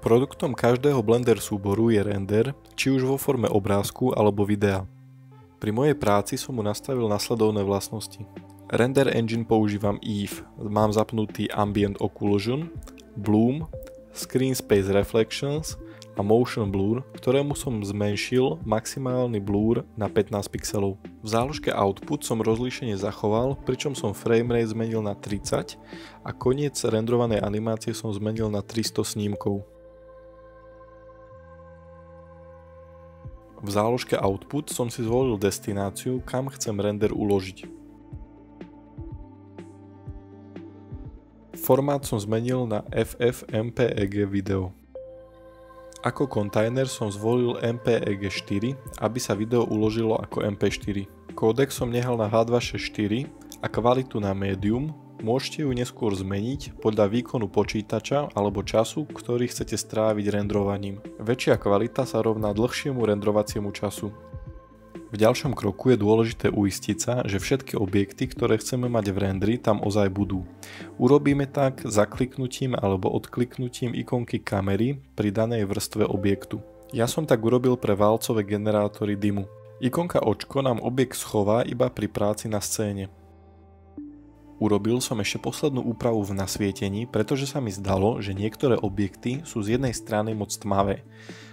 Produktom každého Blender súboru je render, či už vo forme obrázku alebo videa. Pri mojej práci som mu nastavil nasledovné vlastnosti. Render engine používam Eve, mám zapnutý Ambient Occlusion, Bloom, Screen Space Reflections a Motion Blur, ktorému som zmenšil maximálny blur na 15 pixelov. V záložke Output som rozlíšenie zachoval, pričom som framerate zmenil na 30 a koniec rendrovanej animácie som zmenil na 300 snímkov. V záložke Output som si zvolil destináciu, kam chcem render uložiť. Formát som zmenil na FFmpeg video. Ako kontajner som zvolil MPEG 4, aby sa video uložilo ako MP4. Kódek som nehal na H264 a kvalitu na medium, môžete ju neskôr zmeniť podľa výkonu počítača alebo času, ktorý chcete stráviť rendrovaním. Väčšia kvalita sa rovná dlhšiemu rendrovaciemu času. V ďalšom kroku je dôležité uistiť sa, že všetky objekty, ktoré chceme mať v rendri, tam ozaj budú. Urobíme tak zakliknutím alebo odkliknutím ikonky kamery pri danej vrstve objektu. Ja som tak urobil pre válcové generátory dymu. Ikonka očko nám objekt schová iba pri práci na scéne. Urobil som ešte poslednú úpravu v nasvietení, pretože sa mi zdalo, že niektoré objekty sú z jednej strany moc tmavé.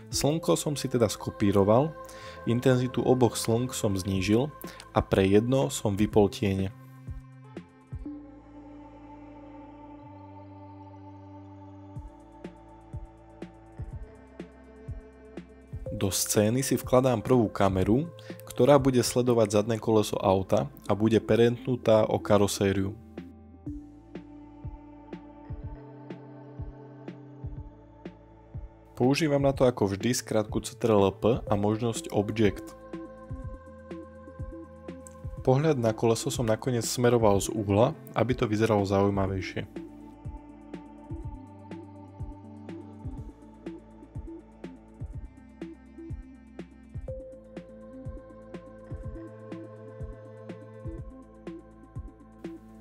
Slnko som si teda skopíroval, intenzitu oboch slnk som znížil a pre jedno som vypol tiene. Do scény si vkladám prvú kameru, ktorá bude sledovať zadné koleso auta a bude perentnutá o karosériu. Používam na to ako vždy skratku Ctrl+P a možnosť Object. Pohľad na koleso som nakoniec smeroval z uhla, aby to vyzeralo zaujímavejšie.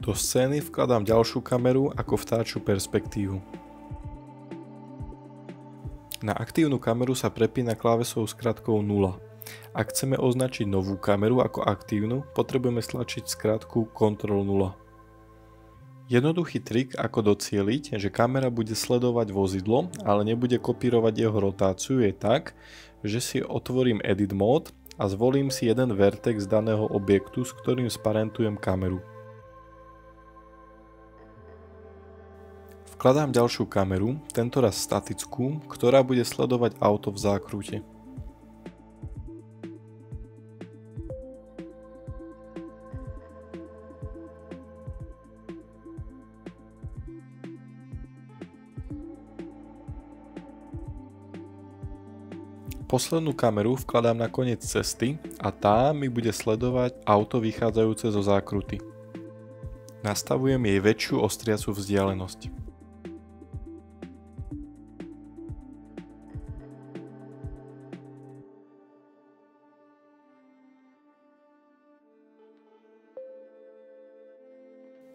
Do scény vkladám ďalšiu kameru ako vtáčiu perspektívu. Na aktívnu kameru sa prepína klávesou skratkou 0. Ak chceme označiť novú kameru ako aktívnu, potrebujeme stlačiť skratku Ctrl 0. Jednoduchý trik, ako docieliť, že kamera bude sledovať vozidlo, ale nebude kopírovať jeho rotáciu, je tak, že si otvorím Edit Mode a zvolím si jeden vertex daného objektu, s ktorým sparentujem kameru. Vkladám ďalšiu kameru, tentoraz statickú, ktorá bude sledovať auto v zákrute. Poslednú kameru vkladám na koniec cesty a tá mi bude sledovať auto vychádzajúce zo zákruty. Nastavujem jej väčšiu ostriacu vzdialenosť.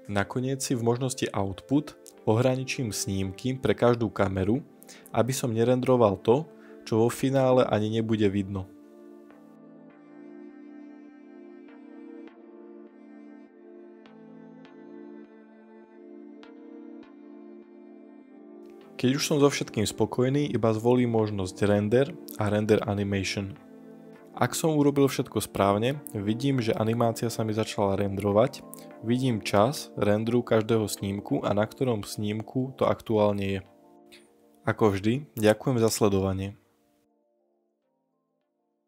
Nakoniec si v možnosti Output ohraničím snímky pre každú kameru, aby som nerendroval to, čo vo finále ani nebude vidno. Keď už som so všetkým spokojný, iba zvolím možnosť Render a Render Animation. Ak som urobil všetko správne, vidím, že animácia sa mi začala renderovať, vidím čas renderu každého snímku a na ktorom snímku to aktuálne je. Ako vždy, ďakujem za sledovanie.